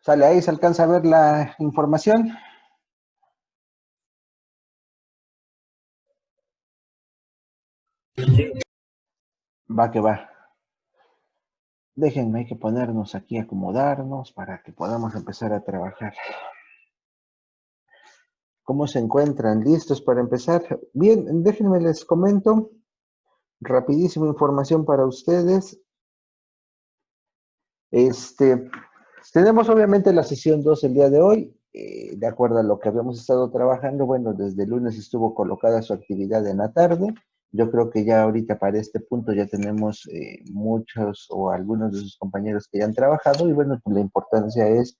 Sale, ahí se alcanza a ver la información. Va que va. Déjenme, hay que ponernos aquí, acomodarnos para que podamos empezar a trabajar. ¿Cómo se encuentran? ¿Listos para empezar? Bien, déjenme les comento. Rapidísima información para ustedes. Tenemos obviamente la sesión 2 el día de hoy. De acuerdo a lo que habíamos estado trabajando, bueno, desde el lunes estuvo colocada su actividad en la tarde. Yo creo que ya ahorita para este punto ya tenemos muchos o algunos de sus compañeros que ya han trabajado y bueno, pues la importancia es,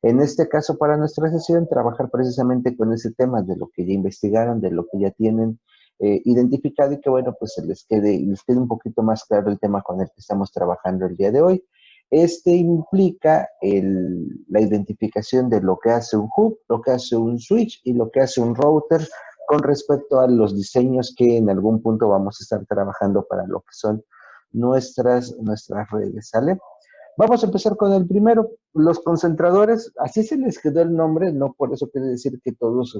en este caso para nuestra sesión, trabajar precisamente con ese tema de lo que ya investigaron, de lo que ya tienen identificado y que bueno, pues les quede un poquito más claro el tema con el que estamos trabajando el día de hoy. Este implica la identificación de lo que hace un hub, lo que hace un switch y lo que hace un router con respecto a los diseños que en algún punto vamos a estar trabajando para lo que son nuestras redes, ¿sale? Vamos a empezar con el primero, los concentradores, así se les quedó el nombre, no por eso quiere decir que todos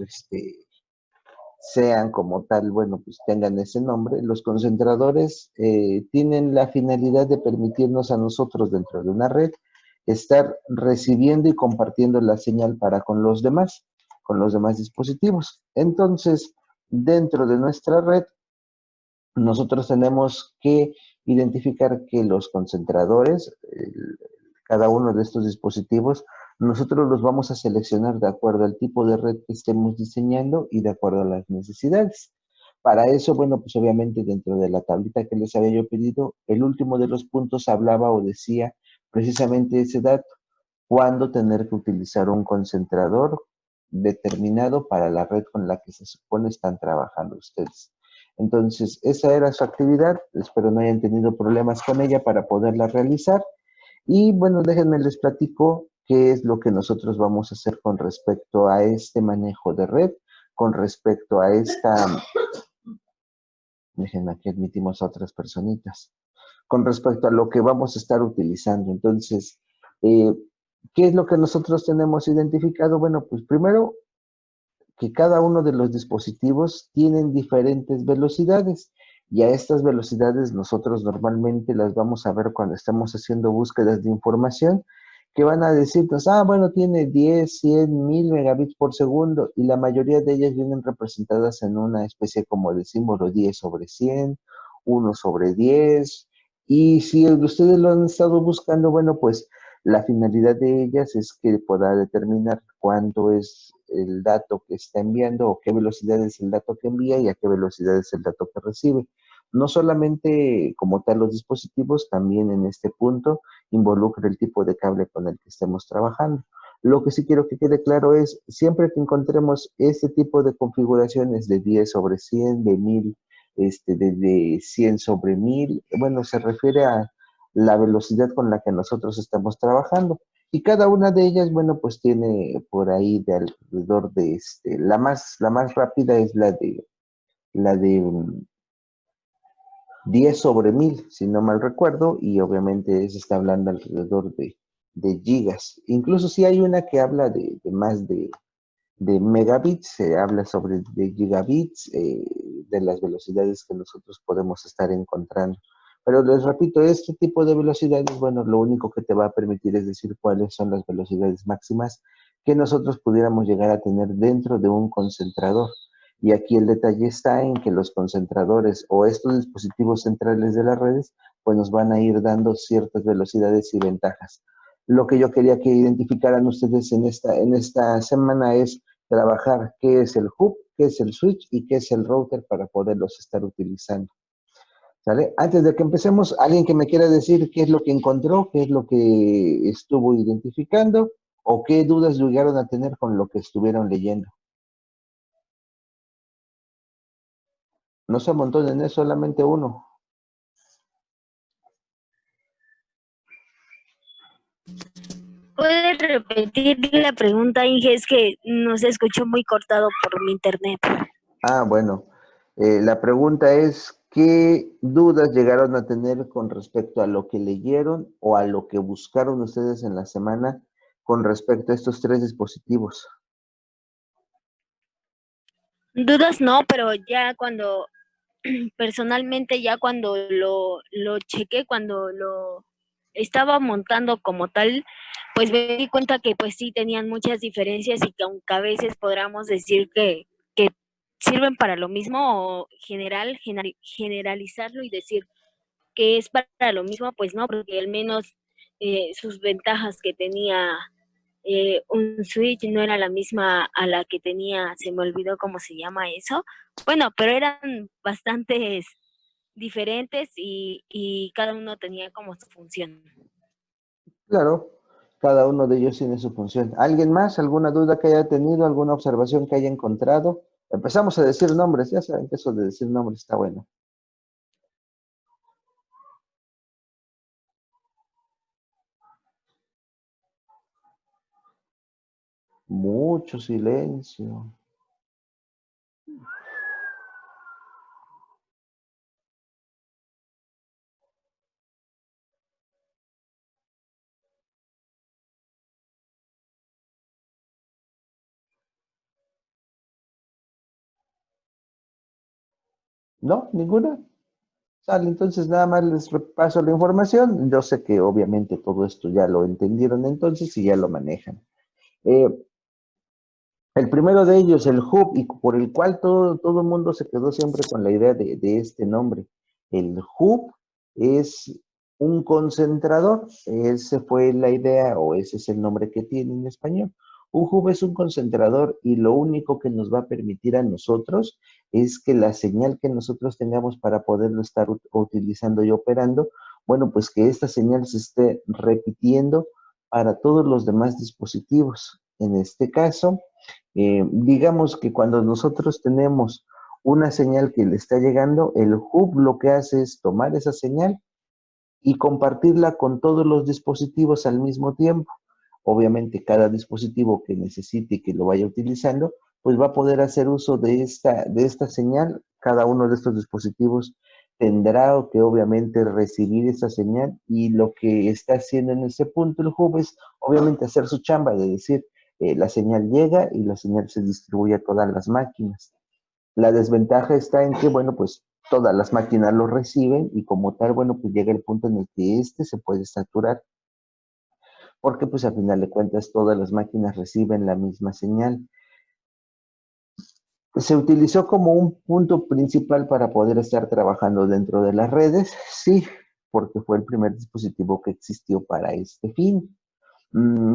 sean como tal, bueno, pues tengan ese nombre. Los concentradores tienen la finalidad de permitirnos a nosotros dentro de una red estar recibiendo y compartiendo la señal para con los demás dispositivos. Entonces, dentro de nuestra red, nosotros tenemos que identificar que los concentradores, cada uno de estos dispositivos, nosotros los vamos a seleccionar de acuerdo al tipo de red que estemos diseñando y de acuerdo a las necesidades. Para eso, bueno, pues obviamente dentro de la tablita que les había yo pedido, el último de los puntos hablaba o decía precisamente ese dato, cuándo tener que utilizar un concentrador determinado para la red con la que se supone están trabajando ustedes. Entonces, esa era su actividad, espero no hayan tenido problemas con ella para poderla realizar. Y bueno, déjenme les platico qué es lo que nosotros vamos a hacer con respecto a este manejo de red, con respecto a déjenme aquí admitimos a otras personitas, con respecto a lo que vamos a estar utilizando. Entonces, ¿qué es lo que nosotros tenemos identificado? Bueno, pues primero, que cada uno de los dispositivos tienen diferentes velocidades y a estas velocidades nosotros normalmente las vamos a ver cuando estamos haciendo búsquedas de información que van a decirnos, bueno, tiene 10, 100, 1000 megabits por segundo y la mayoría de ellas vienen representadas en una especie como de símbolo 10 sobre 100, 1 sobre 10 y si ustedes lo han estado buscando, bueno, pues la finalidad de ellas es que pueda determinar cuánto es el dato que está enviando o qué velocidad es el dato que envía y a qué velocidad es el dato que recibe. No solamente como tal los dispositivos, también en este punto involucra el tipo de cable con el que estemos trabajando. Lo que sí quiero que quede claro es, siempre que encontremos este tipo de configuraciones de 10 sobre 100, de 1000, de 100 sobre 1000, bueno, se refiere a la velocidad con la que nosotros estamos trabajando. Y cada una de ellas, bueno, pues tiene por ahí de alrededor de la más rápida es la de 10 sobre 1000, si no mal recuerdo, y obviamente se está hablando alrededor de gigas. Incluso si hay una que habla de más de megabits, se habla sobre de gigabits, de las velocidades que nosotros podemos estar encontrando. Pero les repito, este tipo de velocidades, bueno, lo único que te va a permitir es decir cuáles son las velocidades máximas que nosotros pudiéramos llegar a tener dentro de un concentrador. Y aquí el detalle está en que los concentradores o estos dispositivos centrales de las redes, pues nos van a ir dando ciertas velocidades y ventajas. Lo que yo quería que identificaran ustedes en esta semana es trabajar qué es el hub, qué es el switch y qué es el router para poderlos estar utilizando. ¿Sale? Antes de que empecemos, alguien que me quiera decir qué es lo que encontró, qué es lo que estuvo identificando o qué dudas llegaron a tener con lo que estuvieron leyendo. No se amontonen, es solamente uno. ¿Puedes repetir la pregunta, Inge? Es que no se escuchó muy cortado por mi internet. Ah, bueno, la pregunta es, ¿qué dudas llegaron a tener con respecto a lo que leyeron o a lo que buscaron ustedes en la semana con respecto a estos tres dispositivos? Dudas no, pero ya cuando, personalmente ya cuando lo chequé, cuando lo estaba montando como tal, pues me di cuenta que pues sí tenían muchas diferencias y que aunque a veces podamos decir que sirven para lo mismo o generalizarlo y decir que es para lo mismo, pues no, porque al menos sus ventajas que tenía un Switch no era la misma a la que tenía, se me olvidó cómo se llama eso. Bueno, pero eran bastantes diferentes y cada uno tenía como su función. Claro, cada uno de ellos tiene su función. ¿Alguien más? ¿Alguna duda que haya tenido? ¿Alguna observación que haya encontrado? Empezamos a decir nombres, ya saben que eso de decir nombres está bueno. Mucho silencio. ¿No? ¿Ninguna? Sale, entonces nada más les repaso la información. Yo sé que obviamente todo esto ya lo entendieron entonces y ya lo manejan. Eh, el primero de ellos, el hub, y por el cual todo el mundo se quedó siempre con la idea de este nombre. El hub es un concentrador, esa fue la idea o ese es el nombre que tiene en español. Un hub es un concentrador y lo único que nos va a permitir a nosotros es que la señal que nosotros tengamos para poderlo estar utilizando y operando, bueno, pues que esta señal se esté repitiendo para todos los demás dispositivos. En este caso, digamos que cuando nosotros tenemos una señal que le está llegando, el hub lo que hace es tomar esa señal y compartirla con todos los dispositivos al mismo tiempo. Obviamente, cada dispositivo que necesite y que lo vaya utilizando, pues va a poder hacer uso de esta señal. Cada uno de estos dispositivos tendrá que obviamente recibir esa señal y lo que está haciendo en ese punto el hub es obviamente hacer su chamba de decir, la señal llega y la señal se distribuye a todas las máquinas. La desventaja está en que, bueno, pues todas las máquinas lo reciben y como tal, bueno, pues llega el punto en el que este se puede saturar, porque pues al final de cuentas todas las máquinas reciben la misma señal. Se utilizó como un punto principal para poder estar trabajando dentro de las redes, sí, porque fue el primer dispositivo que existió para este fin.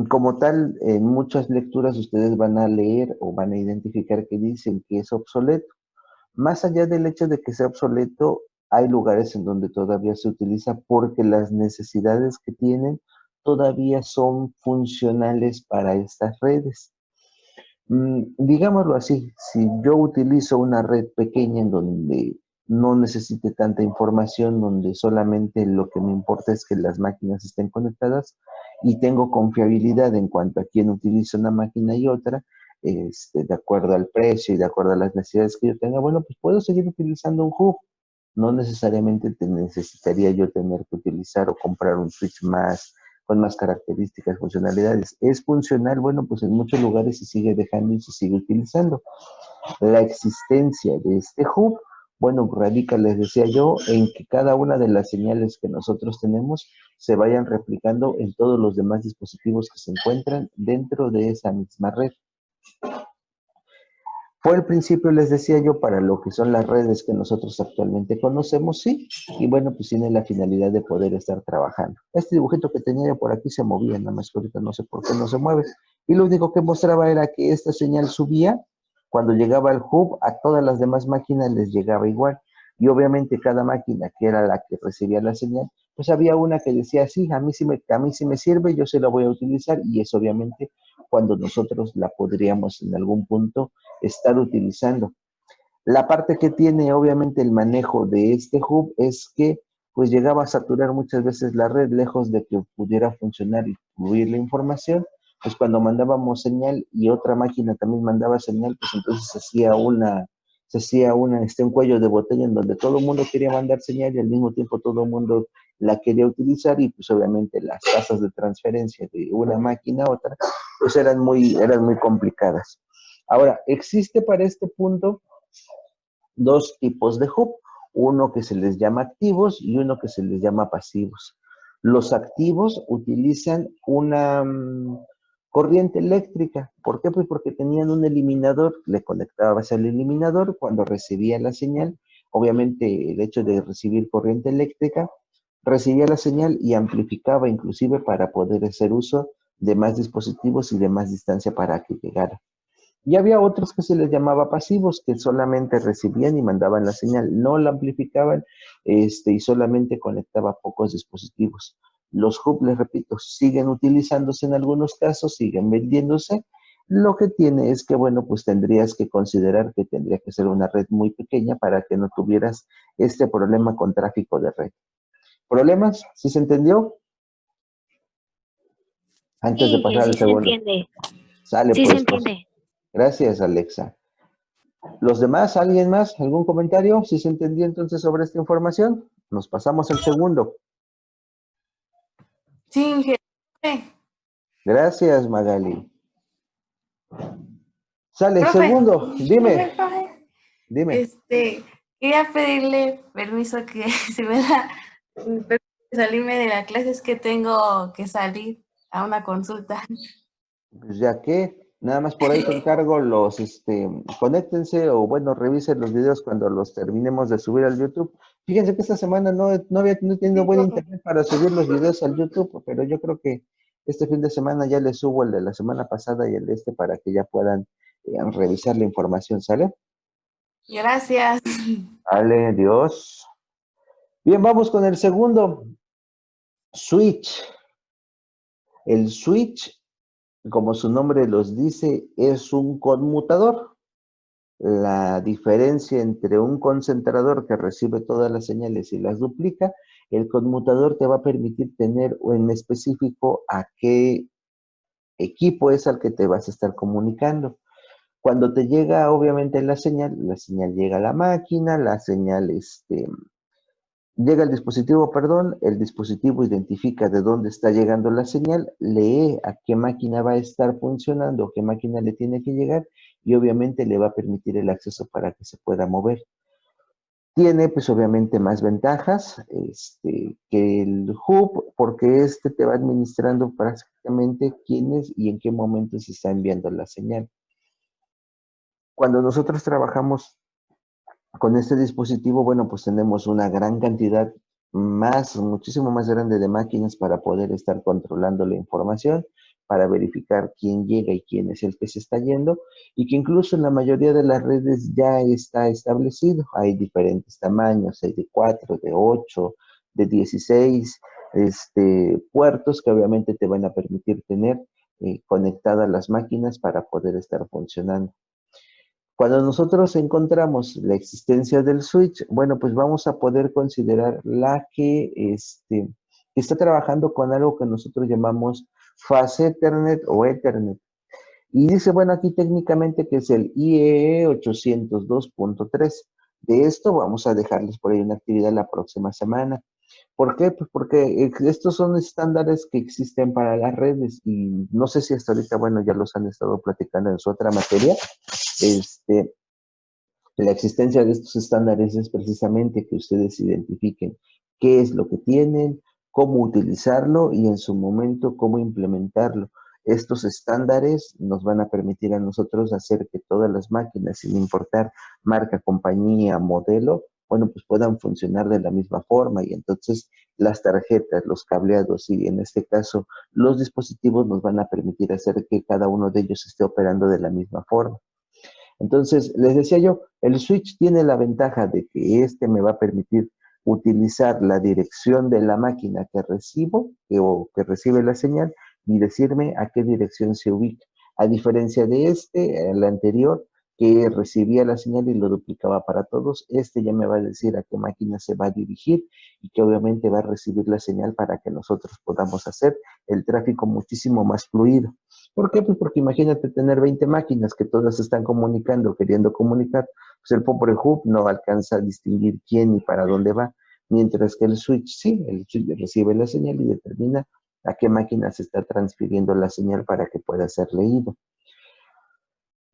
Como tal, en muchas lecturas ustedes van a leer o van a identificar que dicen que es obsoleto. Más allá del hecho de que sea obsoleto, hay lugares en donde todavía se utiliza porque las necesidades que tienen todavía son funcionales para estas redes. Digámoslo así, si yo utilizo una red pequeña en donde no necesite tanta información, donde solamente lo que me importa es que las máquinas estén conectadas y tengo confiabilidad en cuanto a quién utiliza una máquina y otra, de acuerdo al precio y de acuerdo a las necesidades que yo tenga, bueno, pues puedo seguir utilizando un hub. No necesariamente necesitaría yo tener que utilizar o comprar un switch más con más características, funcionalidades. ¿Es funcional? Bueno, pues en muchos lugares se sigue dejando y se sigue utilizando. La existencia de este hub, bueno, radica, les decía yo, en que cada una de las señales que nosotros tenemos se vayan replicando en todos los demás dispositivos que se encuentran dentro de esa misma red. Fue el principio, les decía yo, para lo que son las redes que nosotros actualmente conocemos, sí, y bueno, pues tiene la finalidad de poder estar trabajando. Este dibujito que tenía yo por aquí se movía, nada más que ahorita no sé por qué no se mueve, y lo único que mostraba era que esta señal subía, cuando llegaba al hub, a todas las demás máquinas les llegaba igual, y obviamente cada máquina que era la que recibía la señal, pues había una que decía, sí, a mí sí me sirve, yo se la voy a utilizar, y es obviamente cuando nosotros la podríamos en algún punto estar utilizando. La parte que tiene obviamente el manejo de este hub es que pues llegaba a saturar muchas veces la red, lejos de que pudiera funcionar y fluir la información. Pues cuando mandábamos señal y otra máquina también mandaba señal, pues entonces un cuello de botella en donde todo el mundo quería mandar señal y al mismo tiempo todo el mundo la quería utilizar, y pues obviamente las tasas de transferencia de una máquina a otra pues eran muy complicadas. Ahora, existe para este punto dos tipos de hub, uno que se les llama activos y uno que se les llama pasivos. Los activos utilizan una corriente eléctrica. ¿Por qué? Pues porque tenían un eliminador, le conectabas al eliminador cuando recibía la señal. Obviamente el hecho de recibir corriente eléctrica, recibía la señal y amplificaba inclusive para poder hacer uso de más dispositivos y de más distancia para que llegara. Y había otros que se les llamaba pasivos, que solamente recibían y mandaban la señal, no la amplificaban, y solamente conectaba pocos dispositivos. Los hub, les repito, siguen utilizándose en algunos casos, siguen vendiéndose. Lo que tiene es que, bueno, pues tendrías que considerar que tendría que ser una red muy pequeña para que no tuvieras este problema con tráfico de red. ¿Problemas? ¿Sí se entendió? Antes de Sí, pasar al sí se segundo. entiende. Sale Sí se pues. entiende. Gracias, Alexa. ¿Los demás, alguien más, algún comentario? ¿Si se entendió entonces sobre esta información? Nos pasamos al segundo. Sí, ingeniero. Gracias, Magali. Sale, Profe, segundo, dime, profe, dime. quería pedirle permiso que si me da permiso de salirme de la clase, es que tengo que salir a una consulta. Pues ya que, nada más por ahí te encargo conéctense o bueno, revisen los videos cuando los terminemos de subir al YouTube. Fíjense que esta semana no había tenido Sí, buen profe. internet para subir los videos al YouTube, pero yo creo que este fin de semana ya les subo el de la semana pasada y el de para que ya puedan revisar la información, ¿sale? Gracias. Vale, Dios. Bien, vamos con el segundo. Switch. El switch, como su nombre los dice, es un conmutador. La diferencia entre un concentrador que recibe todas las señales y las duplica, el conmutador te va a permitir tener en específico a qué equipo es al que te vas a estar comunicando. Cuando te llega obviamente la señal llega a la máquina, la señal llega al dispositivo, perdón, el dispositivo identifica de dónde está llegando la señal, lee a qué máquina va a estar funcionando, qué máquina le tiene que llegar y obviamente le va a permitir el acceso para que se pueda mover. Tiene pues obviamente más ventajas que el hub porque te va administrando prácticamente quiénes y en qué momento se está enviando la señal. Cuando nosotros trabajamos con este dispositivo, bueno, pues tenemos una gran cantidad muchísimo más grande de máquinas para poder estar controlando la información, para verificar quién llega y quién es el que se está yendo, y que incluso en la mayoría de las redes ya está establecido. Hay diferentes tamaños, hay de 4, de 8, de 16 puertos que obviamente te van a permitir tener conectadas las máquinas para poder estar funcionando. Cuando nosotros encontramos la existencia del switch, bueno, pues vamos a poder considerar la que está trabajando con algo que nosotros llamamos Fast Ethernet o Ethernet. Y dice, bueno, aquí técnicamente que es el IEEE 802.3. De esto vamos a dejarles por ahí una actividad la próxima semana. ¿Por qué? Pues porque estos son estándares que existen para las redes y no sé si hasta ahorita, bueno, ya los han estado platicando en su otra materia. La existencia de estos estándares es precisamente que ustedes identifiquen qué es lo que tienen, cómo utilizarlo y en su momento cómo implementarlo. Estos estándares nos van a permitir a nosotros hacer que todas las máquinas, sin importar marca, compañía, modelo, bueno, pues puedan funcionar de la misma forma y entonces las tarjetas, los cableados y en este caso los dispositivos nos van a permitir hacer que cada uno de ellos esté operando de la misma forma. Entonces, les decía yo, el switch tiene la ventaja de que me va a permitir utilizar la dirección de la máquina que recibo o que recibe la señal y decirme a qué dirección se ubica. A diferencia de el anterior, que recibía la señal y lo duplicaba para todos. Este ya me va a decir a qué máquina se va a dirigir y que obviamente va a recibir la señal para que nosotros podamos hacer el tráfico muchísimo más fluido. ¿Por qué? Pues porque imagínate tener 20 máquinas que todas están comunicando, queriendo comunicar, pues el pobre hub no alcanza a distinguir quién y para dónde va, mientras que el switch sí, el switch recibe la señal y determina a qué máquina se está transfiriendo la señal para que pueda ser leído.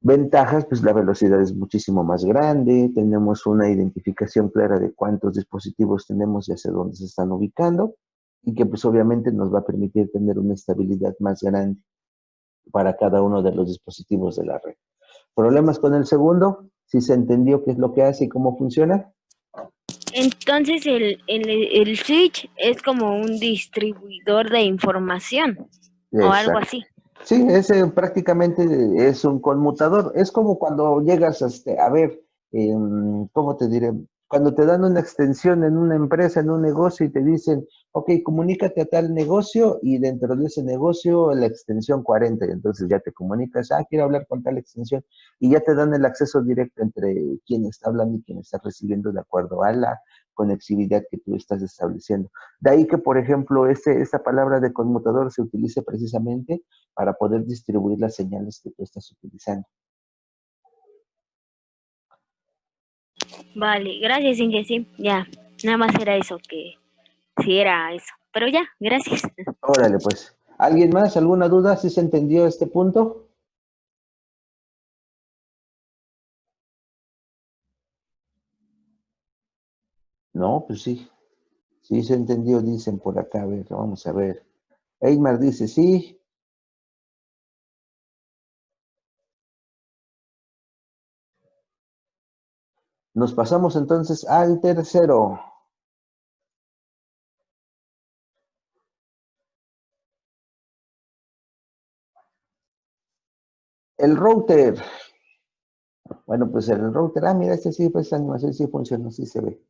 Ventajas, pues la velocidad es muchísimo más grande, tenemos una identificación clara de cuántos dispositivos tenemos y hacia dónde se están ubicando, y que pues obviamente nos va a permitir tener una estabilidad más grande para cada uno de los dispositivos de la red. ¿Problemas con el segundo? ¿Sí se entendió qué es lo que hace y cómo funciona? Entonces el switch es como un distribuidor de información o algo Exacto. así. Sí, ese prácticamente es un conmutador. Es como cuando llegas a ver, ¿cómo te diré? Cuando te dan una extensión en una empresa, en un negocio y te dicen, ok, comunícate a tal negocio y dentro de ese negocio la extensión 40. Y entonces ya te comunicas, quiero hablar con tal extensión y ya te dan el acceso directo entre quien está hablando y quien está recibiendo de acuerdo a la conectividad que tú estás estableciendo. De ahí que, por ejemplo, esta palabra de conmutador se utilice precisamente para poder distribuir las señales que tú estás utilizando. Vale, gracias, Inge, sí, ya, nada más era eso, que sí era eso. Pero ya, gracias. Órale, pues. ¿Alguien más? ¿Alguna duda? ¿Sí se entendió este punto? No, pues sí. Sí se entendió, dicen por acá. A ver, vamos a ver. Eymar dice sí. Nos pasamos entonces al tercero. El router. Bueno, pues el router. Mira, este sí, pues esta animación sí funciona, sí se ve.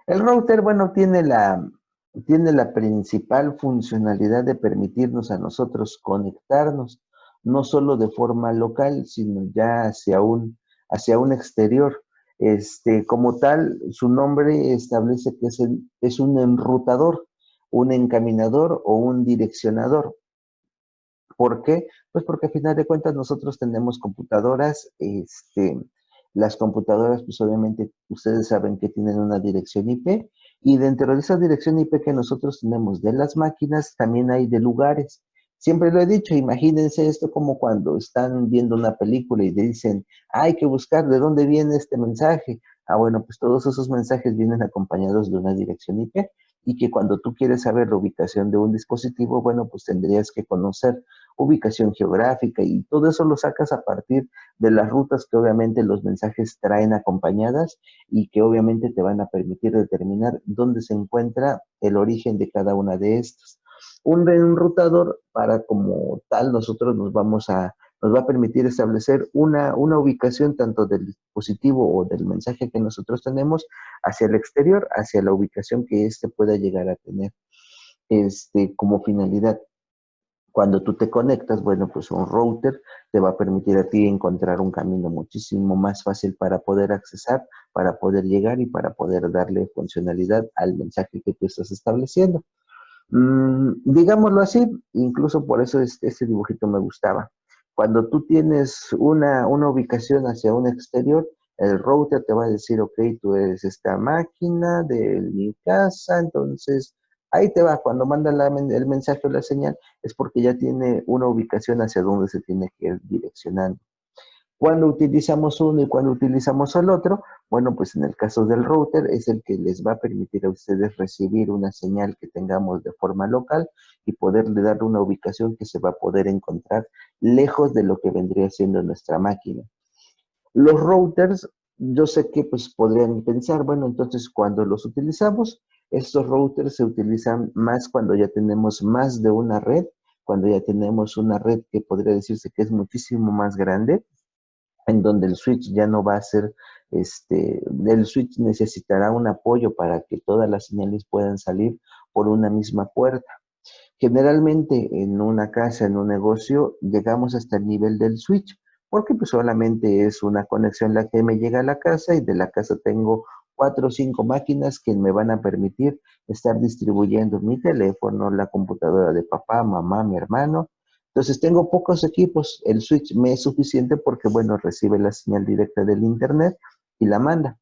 El router, bueno, tiene la principal funcionalidad de permitirnos a nosotros conectarnos, no solo de forma local, sino ya hacia un exterior. Como tal, su nombre establece que es un enrutador, un encaminador o un direccionador. ¿Por qué? Pues porque a final de cuentas nosotros tenemos computadoras, las computadoras pues obviamente ustedes saben que tienen una dirección IP y dentro de esa dirección IP que nosotros tenemos de las máquinas también hay de lugares. Siempre lo he dicho, imagínense esto como cuando están viendo una película y dicen, hay que buscar de dónde viene este mensaje. Bueno, pues todos esos mensajes vienen acompañados de una dirección IP y que cuando tú quieres saber la ubicación de un dispositivo, bueno, pues tendrías que conocer ubicación geográfica y todo eso lo sacas a partir de las rutas que obviamente los mensajes traen acompañadas y que obviamente te van a permitir determinar dónde se encuentra el origen de cada una de estas. Un enrutador para como tal nosotros nos va a permitir establecer una ubicación tanto del dispositivo o del mensaje que nosotros tenemos hacia el exterior, hacia la ubicación que éste pueda llegar a tener como finalidad. Cuando tú te conectas, bueno, pues un router te va a permitir a ti encontrar un camino muchísimo más fácil para poder accesar, para poder llegar y para poder darle funcionalidad al mensaje que tú estás estableciendo. Digámoslo así, incluso por eso este dibujito me gustaba. Cuando tú tienes una ubicación hacia un exterior, el router te va a decir, ok, tú eres esta máquina de mi casa, entonces ahí te va. Cuando manda el mensaje o la señal, es porque ya tiene una ubicación hacia donde se tiene que ir direccionando. Cuando utilizamos uno y cuando utilizamos el otro, bueno, pues en el caso del router es el que les va a permitir a ustedes recibir una señal que tengamos de forma local y poderle dar una ubicación que se va a poder encontrar lejos de lo que vendría siendo nuestra máquina. Los routers, yo sé que pues podrían pensar, bueno, entonces cuando los utilizamos, estos routers se utilizan más cuando ya tenemos más de una red, cuando ya tenemos una red que podría decirse que es muchísimo más grande, en donde el switch ya no va a ser, el switch necesitará un apoyo para que todas las señales puedan salir por una misma puerta. Generalmente en una casa, en un negocio, llegamos hasta el nivel del switch. porque pues solamente es una conexión la que me llega a la casa y de la casa tengo 4 o 5 máquinas que me van a permitir estar distribuyendo mi teléfono, la computadora de papá, mamá, mi hermano. Entonces tengo pocos equipos, el switch me es suficiente porque, bueno, recibe la señal directa del internet y la manda.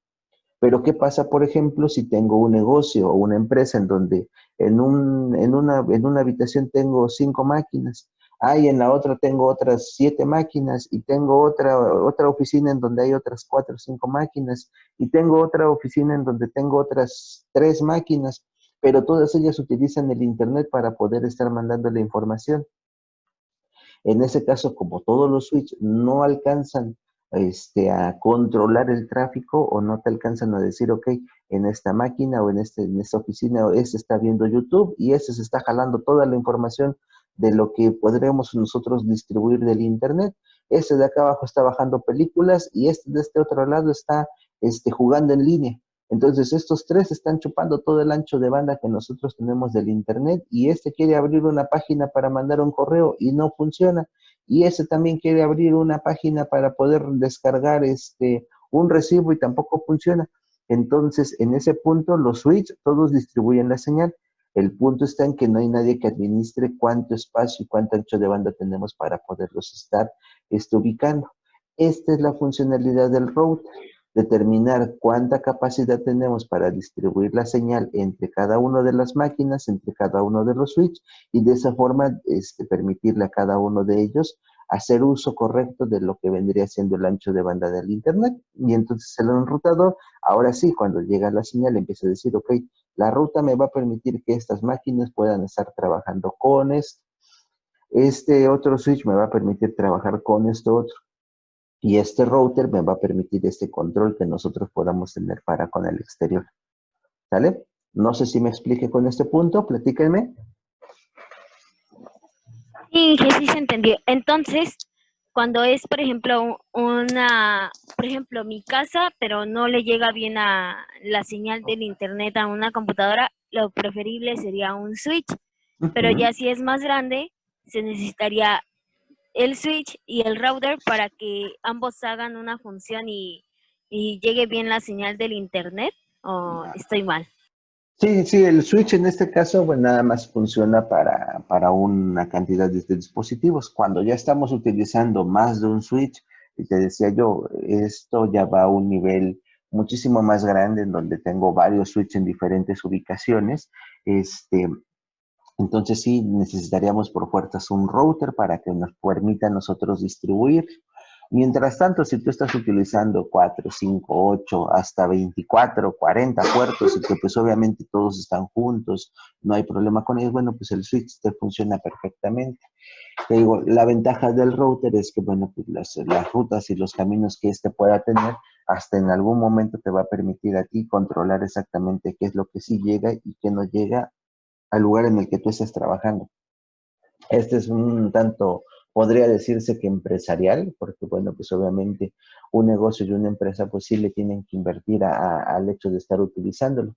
Pero ¿qué pasa, por ejemplo, si tengo un negocio o una empresa en donde en una habitación tengo 5 máquinas, en la otra tengo otras 7 máquinas y tengo otra oficina en donde hay otras 4 o 5 máquinas y tengo otra oficina en donde tengo otras 3 máquinas, pero todas ellas utilizan el internet para poder estar mandando la información? En ese caso, como todos los switch no alcanzan a controlar el tráfico o no te alcanzan a decir, ok, en esta máquina o en esta oficina, o ese está viendo YouTube y ese se está jalando toda la información de lo que podremos nosotros distribuir del Internet. Ese de acá abajo está bajando películas y este de este otro lado está jugando en línea. Entonces, estos tres están chupando todo el ancho de banda que nosotros tenemos del Internet y este quiere abrir una página para mandar un correo y no funciona. Y ese también quiere abrir una página para poder descargar un recibo y tampoco funciona. Entonces, en ese punto, los switch todos distribuyen la señal. El punto está en que no hay nadie que administre cuánto espacio y cuánto ancho de banda tenemos para poderlos estar ubicando. Esta es la funcionalidad del router, determinar cuánta capacidad tenemos para distribuir la señal entre cada una de las máquinas, entre cada uno de los switches, y de esa forma permitirle a cada uno de ellos hacer uso correcto de lo que vendría siendo el ancho de banda del Internet. Y entonces el enrutador, ahora sí, cuando llega la señal, empieza a decir, ok, la ruta me va a permitir que estas máquinas puedan estar trabajando con esto. Este otro switch me va a permitir trabajar con esto otro. Y este router me va a permitir este control que nosotros podamos tener para con el exterior. ¿Sale? No sé si me explique con este punto, platíquenme. Sí, que sí se entendió. Entonces, cuando es, por ejemplo, por ejemplo, mi casa, pero no le llega bien a la señal del internet a una computadora, lo preferible sería un switch. Pero ya si es más grande, se necesitaría el switch y el router para que ambos hagan una función y llegue bien la señal del internet, ¿o estoy mal? Sí, el switch en este caso, pues nada más funciona para una cantidad de dispositivos. Cuando ya estamos utilizando más de un switch, y te decía yo, esto ya va a un nivel muchísimo más grande en donde tengo varios switches en diferentes ubicaciones. Entonces sí necesitaríamos por fuerzas un router para que nos permita a nosotros distribuir. Mientras tanto, si tú estás utilizando 4, 5, 8, hasta 24, 40 puertos y que pues obviamente todos están juntos, no hay problema con ellos, bueno, pues el switch te funciona perfectamente. Te digo, la ventaja del router es que, bueno, pues las rutas y los caminos que éste pueda tener, hasta en algún momento te va a permitir a ti controlar exactamente qué es lo que sí llega y qué no llega al lugar en el que tú estés trabajando. Este es un tanto, podría decirse que empresarial, porque bueno, pues obviamente un negocio y una empresa pues sí le tienen que invertir al hecho de estar utilizándolo.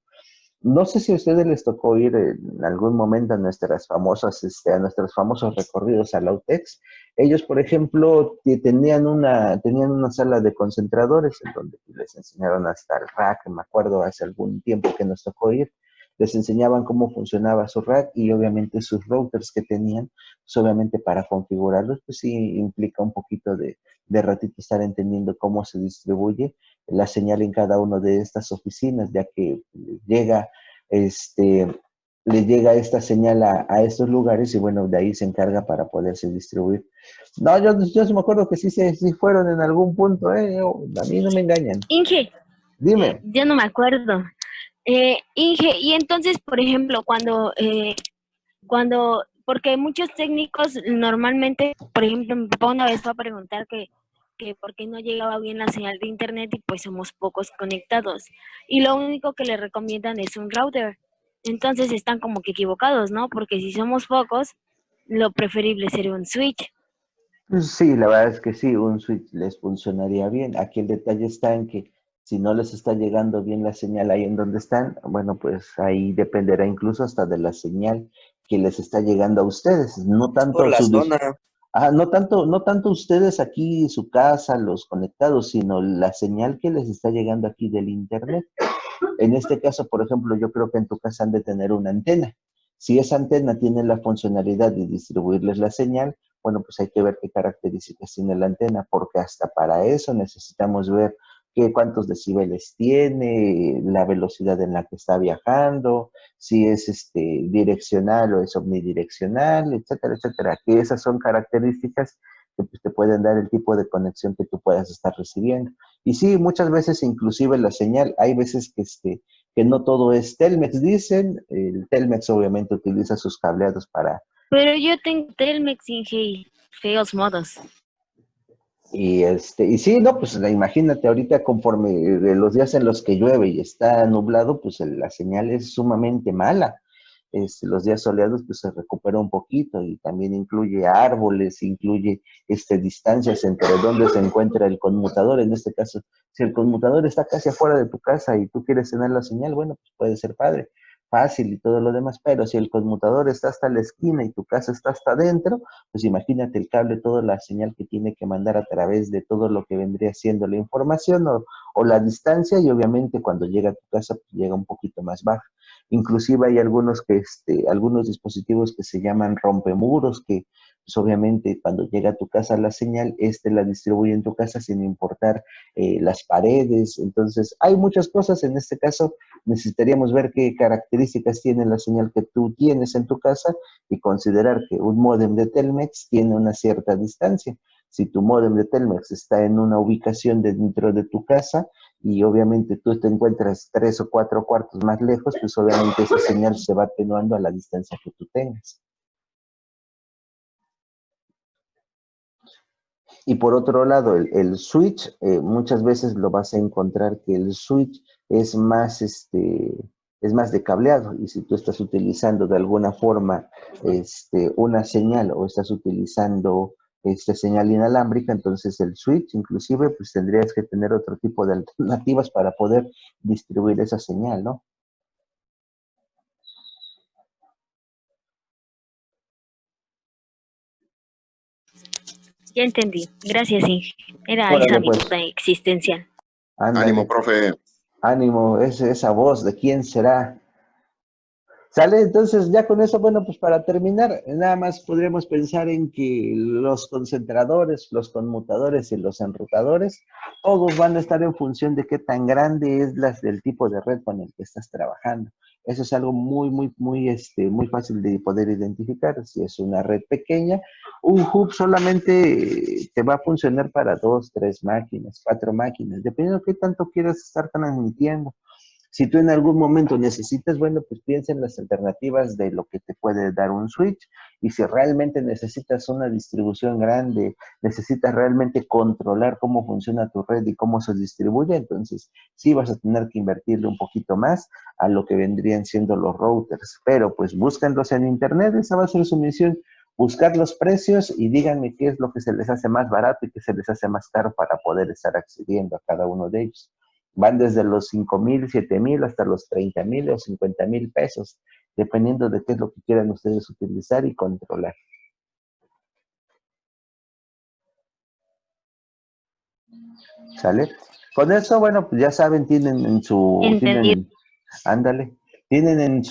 No sé si a ustedes les tocó ir en algún momento a a nuestros famosos recorridos a la UTEX. Ellos, por ejemplo, tenían una sala de concentradores en donde les enseñaron hasta el rack, me acuerdo hace algún tiempo que nos tocó ir. Les enseñaban cómo funcionaba su rack y obviamente sus routers que tenían, pues obviamente para configurarlos, pues sí implica un poquito de ratito estar entendiendo cómo se distribuye la señal en cada una de estas oficinas, ya que llega, le llega esta señal a estos lugares y bueno, de ahí se encarga para poderse distribuir. No, yo sí me acuerdo que sí fueron en algún punto, a mí no me engañan. Inge, Dime. yo no me acuerdo. Inge, y entonces, por ejemplo, porque muchos técnicos normalmente, por ejemplo, mi papá una vez fue a preguntar que por qué no llegaba bien la señal de internet y pues somos pocos conectados. Y lo único que le recomiendan es un router. Entonces están como que equivocados, ¿no? Porque si somos pocos, lo preferible sería un switch. Sí, la verdad es que sí, un switch les funcionaría bien. Aquí el detalle está en que si no les está llegando bien la señal ahí en donde están, bueno, pues ahí dependerá incluso hasta de la señal que les está llegando a ustedes. No Es por tanto la su zona. No tanto ustedes aquí, su casa, los conectados, sino la señal que les está llegando aquí del internet. En este caso, por ejemplo, yo creo que en tu casa han de tener una antena. Si esa antena tiene la funcionalidad de distribuirles la señal, bueno, pues hay que ver qué características tiene la antena, porque hasta para eso necesitamos ver cuántos decibeles tiene, la velocidad en la que está viajando, si es direccional o es omnidireccional, etcétera, etcétera. Que esas son características que pues, te pueden dar el tipo de conexión que tú puedas estar recibiendo. Y sí, muchas veces inclusive la señal, hay veces que no todo es Telmex, dicen, el Telmex obviamente utiliza sus cableados para... Pero yo tengo Telmex Inge, feos modos. Y sí, no, pues imagínate, ahorita conforme los días en los que llueve y está nublado, pues la señal es sumamente mala. Los días soleados pues se recupera un poquito y también incluye árboles, incluye distancias entre donde se encuentra el conmutador. En este caso, si el conmutador está casi afuera de tu casa y tú quieres tener la señal, bueno, pues puede ser padre, fácil y todo lo demás, pero si el conmutador está hasta la esquina y tu casa está hasta adentro, pues imagínate el cable, toda la señal que tiene que mandar a través de todo lo que vendría siendo la información o la distancia, y obviamente cuando llega a tu casa pues llega un poquito más baja. Inclusive hay algunos dispositivos que se llaman rompemuros, que pues obviamente cuando llega a tu casa la señal, la distribuye en tu casa sin importar las paredes. Entonces, hay muchas cosas. En este caso, necesitaríamos ver qué características tiene la señal que tú tienes en tu casa y considerar que un módem de Telmex tiene una cierta distancia. Si tu módem de Telmex está en una ubicación dentro de tu casa, y obviamente tú te encuentras 3 o 4 cuartos más lejos, pues obviamente esa señal se va atenuando a la distancia que tú tengas. Y por otro lado, el switch, muchas veces lo vas a encontrar que el switch es más de cableado, y si tú estás utilizando de alguna forma una señal o estás utilizando esta señal inalámbrica, entonces el switch inclusive pues tendrías que tener otro tipo de alternativas para poder distribuir esa señal, ¿no? Ya entendí. Gracias, Inge. Era esa Órale, mi pues, duda existencial. ándale, Ánimo, profe. ánimo, esa voz, ¿de quién será? ¿Sale? Entonces, ya con eso, bueno, pues para terminar, nada más podríamos pensar en que los concentradores, los conmutadores y los enrutadores, todos van a estar en función de qué tan grande es del tipo de red con el que estás trabajando. Eso es algo muy fácil de poder identificar. Si es una red pequeña, un hub solamente te va a funcionar para 2, 3 máquinas, 4 máquinas, dependiendo de qué tanto quieras estar transmitiendo. Si tú en algún momento necesitas, bueno, pues piensa en las alternativas de lo que te puede dar un switch, y si realmente necesitas una distribución grande, necesitas realmente controlar cómo funciona tu red y cómo se distribuye, entonces sí vas a tener que invertirle un poquito más a lo que vendrían siendo los routers, pero pues búsquenlos en internet, esa va a ser su misión, buscar los precios y díganme qué es lo que se les hace más barato y qué se les hace más caro para poder estar accediendo a cada uno de ellos. Van desde los 5,000, 7,000 hasta los 30,000 o 50,000 pesos, dependiendo de qué es lo que quieran ustedes utilizar y controlar. ¿Sale? Con eso, bueno, pues ya saben, Entendido. ándale, tienen en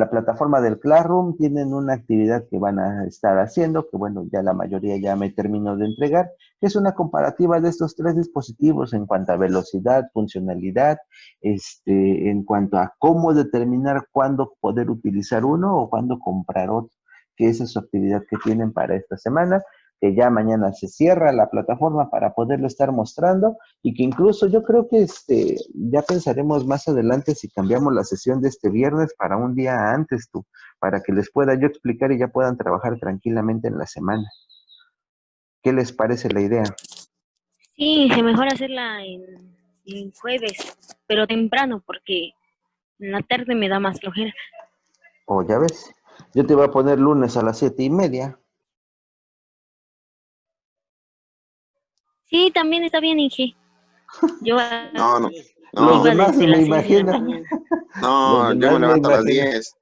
la plataforma del Classroom, tienen una actividad que van a estar haciendo, que bueno, ya la mayoría ya me terminó de entregar, que es una comparativa de estos 3 dispositivos en cuanto a velocidad, funcionalidad, en cuanto a cómo determinar cuándo poder utilizar uno o cuándo comprar otro, que esa es su actividad que tienen para esta semana, que ya mañana se cierra la plataforma para poderlo estar mostrando, y que incluso yo creo que ya pensaremos más adelante si cambiamos la sesión de este viernes para un día antes, para que les pueda yo explicar y ya puedan trabajar tranquilamente en la semana. ¿Qué les parece la idea? Sí, se mejor hacerla en jueves, pero temprano, porque en la tarde me da más flojera. O ya ves, yo te voy a poner lunes a las 7:30. Sí, también está bien, Inge. Yo No, no, Los no, iba demás desde me las 6 de la imagino. mañana. Los no, yo demás me me levanto a las imagino. 10.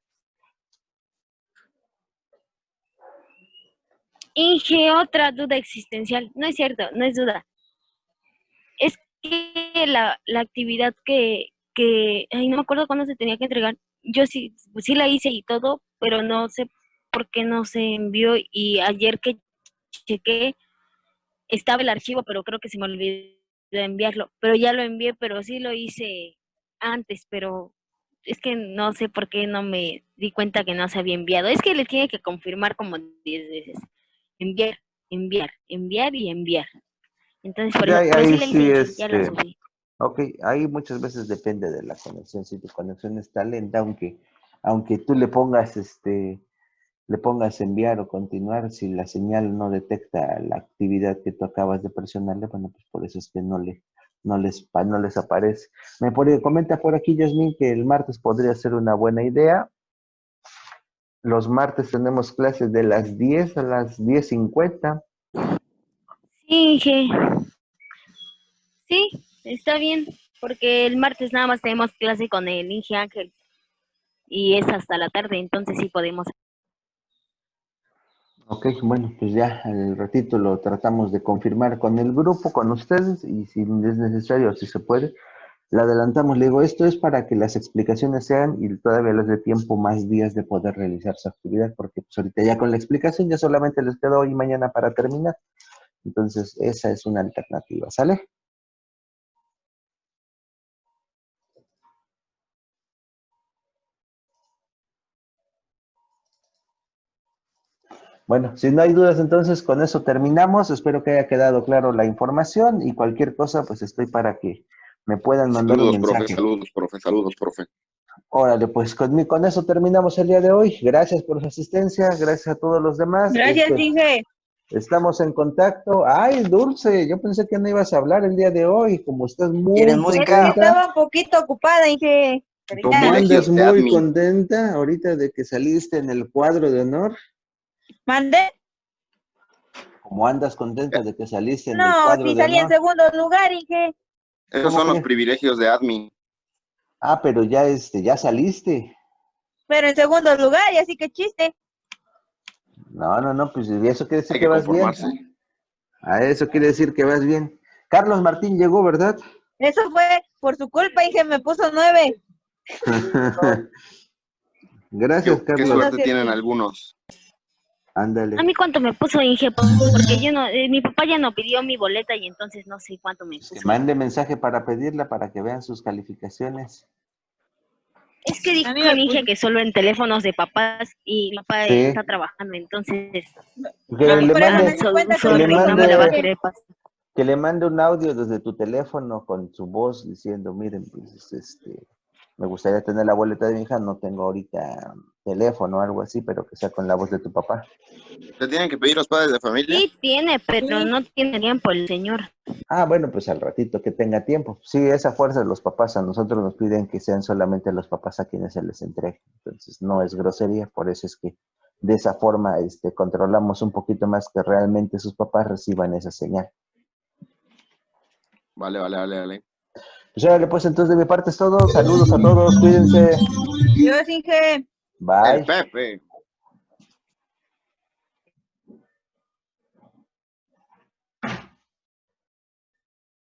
Inge, otra duda existencial. No es cierto, no es duda. Es que la actividad ay, no me acuerdo cuándo se tenía que entregar. Yo sí, pues sí la hice y todo, pero no sé por qué no se envió. Y ayer que chequé, estaba el archivo, pero creo que se me olvidó enviarlo. Pero ya lo envié, pero sí lo hice antes, pero es que no sé por qué no me di cuenta que no se había enviado. Es que le tiene que confirmar como 10 veces. Enviar, enviar, enviar y enviar. Entonces, por Ya eso, pero sí ahí la hice, sí, Inge, ya la subí. ok, ahí muchas veces depende de la conexión. Si tu conexión está lenta, aunque tú le pongas enviar o continuar, si la señal no detecta la actividad que tú acabas de presionarle, bueno, pues por eso es que no les aparece. Comenta por aquí, Yasmin, que el martes podría ser una buena idea. Los martes tenemos clases de las 10 a las 10:50. Sí, Inge, sí, está bien, porque el martes nada más tenemos clase con el Inge Ángel y es hasta la tarde, entonces sí podemos. Ok, bueno, pues ya al ratito lo tratamos de confirmar con el grupo, con ustedes, y si es necesario, si se puede, le adelantamos. Le digo, esto es para que las explicaciones sean y todavía les dé tiempo más días de poder realizar su actividad, porque pues ahorita ya con la explicación ya solamente les queda hoy y mañana para terminar. Entonces, esa es una alternativa, ¿sale? Bueno, si no hay dudas, entonces con eso terminamos. Espero que haya quedado claro la información y cualquier cosa, pues estoy para que me puedan mandar un Saludos, profe, mensaje. saludos, profe, saludos, profe. Órale, pues con eso terminamos el día de hoy. Gracias por su asistencia, gracias a todos los demás. Gracias, Inge. Estamos en contacto. Ay, Dulce, yo pensé que no ibas a hablar el día de hoy, como estás muy ¿Quieres música? contenta. Estaba un poquito ocupada, Inge. Pero Como ya. andas Privilegios de muy admin. contenta ahorita de que saliste en el cuadro de honor. ¿Mandé? Como andas contenta de que saliste en el No, cuadro si de salí en honor. segundo lugar, Inge. Esos ¿Cómo son los crees? privilegios de admin. Ah, pero ya ya saliste. Pero en segundo lugar, y así que chiste. No, pues y eso quiere decir Hay que que vas bien. conformarse. A eso quiere decir que vas bien. Carlos Martín llegó, ¿verdad? Eso fue por su culpa, Inge, me puso 9. Gracias, Qué Carlos. suerte tienen algunos. Ándale. A mí cuánto me puso Inge, porque yo no, mi papá ya no pidió mi boleta y entonces no sé cuánto me Pues que puso. mande mensaje para pedirla para que vean sus calificaciones. Es que A mí dijo me el Inge puso. que solo en teléfonos de papás y mi papá Sí. está trabajando, entonces Que le Por eso mande, me di cuenta que le me puso no me la va a mande, querer pasar. que le mande un audio desde tu teléfono con su voz diciendo, miren, pues me gustaría tener la boleta de mi hija, no tengo ahorita teléfono o algo así, pero que sea con la voz de tu papá. ¿Te tienen que pedir los padres de familia? Sí tiene, pero Sí. no tiene tiempo el señor. Ah, bueno, pues al ratito que tenga tiempo. Sí, esa fuerza de los papás a nosotros nos piden que sean solamente los papás a quienes se les entregue. Entonces, no es grosería, por eso es que de esa forma controlamos un poquito más que realmente sus papás reciban esa señal. Vale. Pues órale, pues entonces de mi parte es todo. Saludos a todos, cuídense. Dios, Inge. El Bye. Pepe.